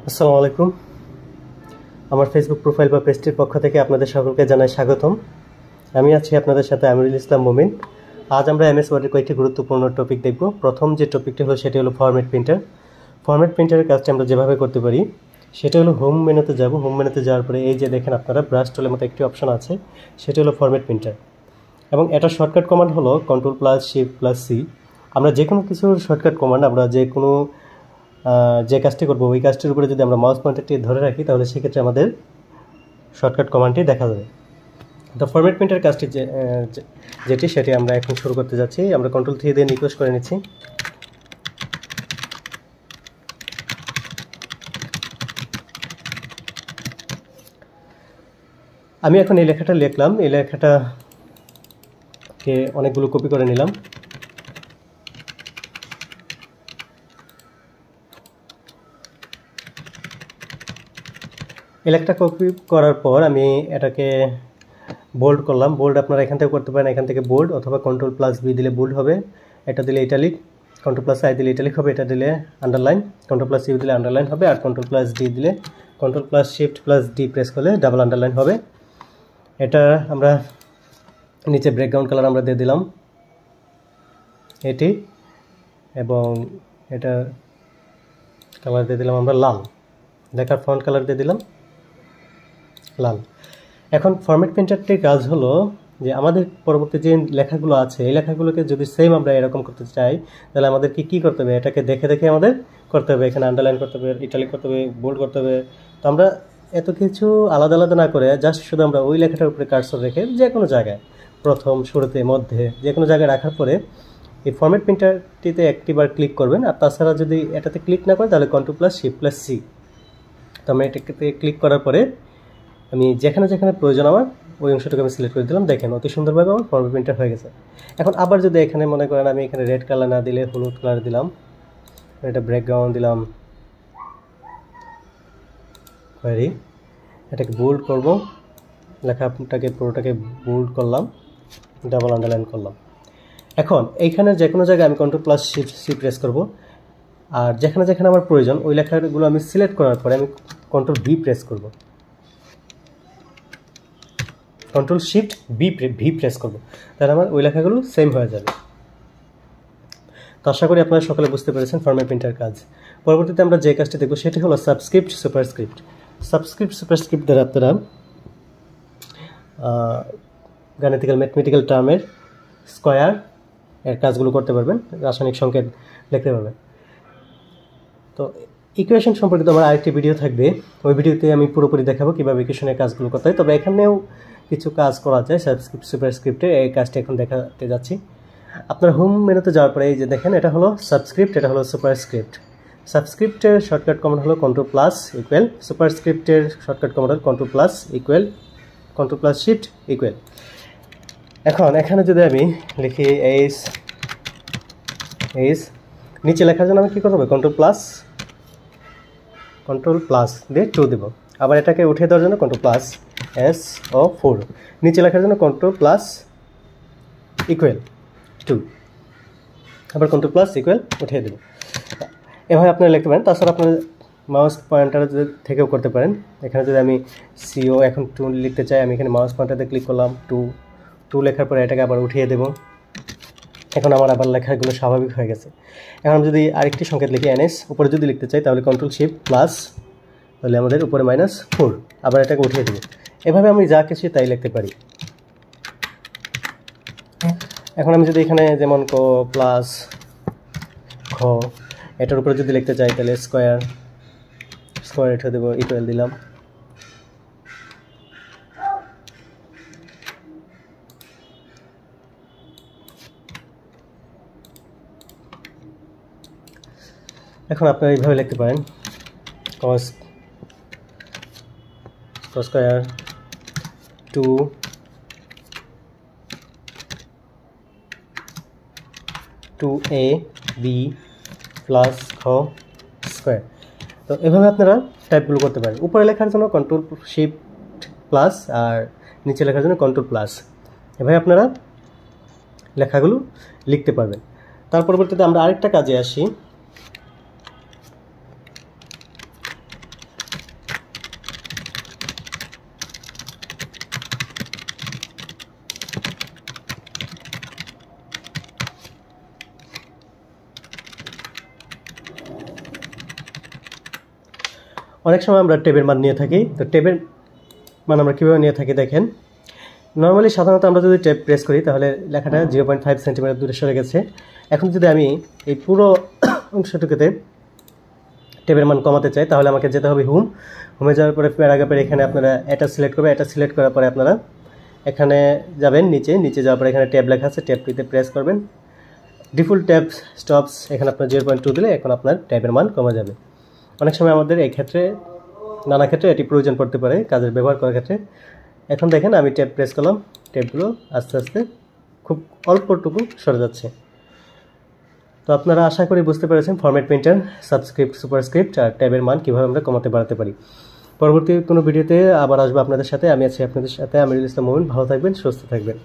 আসসালামু আলাইকুম। আমার ফেসবুক প্রোফাইল বা পেজটির পক্ষ থেকে আপনাদের সকলকে জানাই স্বাগতম। আমি আছি আপনাদের সাথে আমিরুল ইসলাম মুমিন। আজ আমরা এমএস ওয়ার্ডের কয়েকটি গুরুত্বপূর্ণ টপিক দেখব। প্রথম যে টপিকটি হলো সেটি হলো ফরম্যাট প্রিন্টার। ফরম্যাট প্রিন্টারের কাজটি আমরা যেভাবে করতে পারি সেটা হলো হোম মেনুতে যাব। হোম মেনুতে যাওয়ার পরে এই যে দেখেন আপনারা ব্রাশ টুলের মতো একটি অপশন আছে, সেটি হলো ফরম্যাট প্রিন্টার এবং এটার শর্টকাট কমান্ড হলো Ctrl+Shift+C। আমরা যে কোনো কিছুর শর্টকাট কমান্ড আমরা যে কাজটি করবো ওই কাজটির উপরে যদি আমরা মাউস পয়েন্টারটি ধরে রাখি তাহলে সেক্ষেত্রে আমাদের শর্টকাট কমান্ডটি দেখা যাবে। তো ফরম্যাট প্রিন্টার কাজটি যেটি সেটি আমরা এখন শুরু করতে যাচ্ছি। আমরা Ctrl+3 দিয়ে নিকোজ করে নিচ্ছি। আমি এখন এই লেখাটা লিখলাম, এই লেখাটাকে অনেকগুলো কপি করে নিলাম। এই লেখাটা কপি করার পর আমি এটাকে বোল্ড করলাম। বোল্ড আপনারা এখান থেকে করতে পারেন, এখান থেকে বোল্ড অথবা Ctrl+V দিলে বোল্ড হবে, এটা দিলে ইটালিক, Ctrl+I দিলে ইটালিক হবে, এটা দিলে আন্ডারলাইন, Ctrl+U দিলে আন্ডারলাইন হবে, আর Ctrl+D দিলে Ctrl+Shift+D প্রেস করলে ডাবল আন্ডারলাইন হবে। এটা আমরা নিচে ব্যাকগ্রাউন্ড কালার আমরা দিয়ে দিলাম এটি, এবং এটা কালার দিয়ে দিলাম আমরা লাল, লেখার ফন্ট কালার দিয়ে দিলাম লাল। এখন ফরম্যাট প্রিন্টারটির কাজ হলো যে আমাদের পরবর্তী যে লেখাগুলো আছে এই লেখাগুলোকে যদি সেম আমরা এরকম করতে চাই তাহলে আমাদেরকে কি করতে হবে, এটাকে দেখে দেখে আমাদের করতে হবে। এখানে আন্ডারলাইন করতে হবে, ইটালিক করতে হবে, বোল্ড করতে হবে। তো আমরা এত কিছু আলাদা আলাদা না করে জাস্ট শুধু আমরা ওই লেখাটার উপরে কার্সর রেখে যে কোনো জায়গায় প্রথম, শুরুতে, মধ্যে যে কোনো জায়গায় রাখার পরে এই ফরম্যাট প্রিন্টারটিতে একটিবার ক্লিক করবেন। আর তাছাড়া যদি এটাতে ক্লিক না করেন তাহলে Ctrl+Shift+C। তো আমি এটাতে ক্লিক করার পরে আমি যেখানে যেখানে প্রয়োজন আমার ওই অংশটাকে আমি সিলেক্ট করে দিলাম। দেখেন অতি সুন্দরভাবে আমার ফরম্যাট প্রিন্টার হয়ে গেছে। এখন আবার যদি এখানে মনে করেন আমি এখানে রেড কালার না দিলে হলুদ কালার দিলাম, এটা ব্যাকগ্রাউন্ড দিলাম, এটাকে বোল্ড করব, লেখাটাকে পুরোটাকে বোল্ড করলাম, ডাবল আন্ডারলাইন করলাম। এখন এইখানে যে কোনো জায়গায় আমি Ctrl+Shift+C প্রেস করব, আর যেখানে যেখানে আমার প্রয়োজন ওই লেখাগুলো আমি সিলেক্ট করার পরে আমি Ctrl+V প্রেস করব, Ctrl+Shift+V প্রেস করব, তাহলে আমার ওই লেখাগুলো সেম হয়ে যাবে। তো আশা করি আপনারা সকলে বুঝতে পেরেছেন ফরম্যাট প্রিন্টার কাজ। পরবর্তীতে আমরা যে কাজটি দেখব সেটি হলো সাবস্ক্রিপ্ট সুপারস্ক্রিপ্ট। সাবস্ক্রিপ্ট সুপারস্ক্রিপ্ট দ্বারা আপনারা গাণিতিক্যাল ম্যাথমেটিক্যাল টার্মের স্কয়ার এর কাজগুলো করতে পারবেন, রাসায়নিক সংকেত লিখতে পারবেন। তো ইকুয়েশন সম্পর্কিত আমার আরেকটি ভিডিও থাকবে, ওই ভিডিওতে আমি পুরোপুরি দেখাবো কীভাবে ইকুয়েশনের কাজগুলো করতে হয়। তবে এখানেও কিছু কাজ করা যায় সাবস্ক্রিপ্ট সুপারস্ক্রিপ্টে, এই কাজটা এখন দেখাতে যাচ্ছি। আপনার হোম মেনুতে যাওয়ার পরে এই যে দেখেন এটা হলো সাবস্ক্রিপ্ট, এটা হলো সুপারস্ক্রিপ্ট। সাবস্ক্রিপ্টের শর্টকাট কমান্ড হলো Ctrl+, সুপারস্ক্রিপ্টের শর্টকাট কমান্ড হলো Ctrl+Shift =। এখন এখানে যদি আমি লিখি এইচ, নিচে লেখার জন্য আমি কী করবো, Ctrl+ দিয়ে 2 দেব। আবার এটাকে উঠিয়ে দেওয়ার জন্য Ctrl+S4, নিচে লেখার জন্য Ctrl+2, আবার Ctrl+= উঠিয়ে দেব। এভাবে আপনারা লিখতে পারেন। তাছাড়া আপনার মাউস পয়েন্টার থেকেও করতে পারেন। এখানে যদি আমি CO এখন 2 লিখতে চাই, আমি এখানে মাউস পয়েন্টারে ক্লিক করলাম, 2 লেখার পরে এটাকে আবার উঠিয়ে দেব। এখন আমার আবার লেখাগুলো স্বাভাবিক হয়ে গেছে। এখন যদি আরেকটি সংকেত লিখি NS, উপরে যদি লিখতে চাই তাহলে Ctrl+Shift+, তাহলে আমাদের উপরে -4, আবার এটাকে উঠিয়ে দেব। এভাবে আমি যা কিছু তাই লিখতে পারি। এখন আমি যদি এখানে যেমন প্লাস খ এটার উপরে যদি লিখতে চাই তাহলে স্কয়ার উঠিয়ে দেবো, ইকুয়াল দিলাম। এখন আপনারা এইভাবে লিখতে পারেন cos² 2ab প্লাস খ²। তো এভাবে আপনারা টাইপগুলো করতে পারেন। উপরে লেখার জন্য Ctrl+Shift+, আর নিচে লেখার জন্য Ctrl+। এভাবে আপনারা লেখাগুলো লিখতে পারবেন। তার পরবর্তীতে আমরা আরেকটা কাজে আসি। অনেক সময় আমরা ট্যাবের মান নিয়ে থাকি। তো ট্যাবের মান আমরা কীভাবে নিয়ে থাকি দেখেন, নর্মালি সাধারণত আমরা যদি ট্যাব প্রেস করি তাহলে লেখাটা 0.5 সেন্টিমিটার দূরে সরে গেছে। এখন যদি আমি এই পুরো অংশটুকুতে ট্যাবের মান কমাতে চাই তাহলে আমাকে যেতে হবে হোমে যাওয়ার পরে প্যারাগ্রাফের এখানে আপনারা এটা সিলেক্ট করবেন। এটা সিলেক্ট করার পরে আপনারা এখানে যাবেন, নিচে যাওয়ার পরে এখানে ট্যাব লেখা আছে, ট্যাবটিতে প্রেস করবেন। ডিফল্ট ট্যাব স্টপস এখানে আপনার 0.2 দিলে এখন আপনার ট্যাবের মান কমে যাবে। অনেক সময় আমাদের এই ক্ষেত্রে নানা ক্ষেত্রে এটি প্রয়োজন পড়তে পারে কাজের ব্যবহার করার ক্ষেত্রে। এখন দেখেন আমি ট্যাব প্রেস করলাম, ট্যাবগুলো আস্তে আস্তে খুব অল্পটুকু সরে যাচ্ছে। তো আপনারা আশা করি বুঝতে পেরেছেন ফরম্যাট প্রিন্টার, সাবস্ক্রিপ্ট, সুপারস্ক্রিপ্ট আর ট্যাবের মান কীভাবে আমরা কমাতে বাড়াতে পারি। পরবর্তী কোনো ভিডিওতে আবার আসবো আপনাদের সাথে। আমি আছি আপনাদের সাথে আমিরুল ইসলাম মোমিন। ভালো থাকবেন, সুস্থ থাকবেন।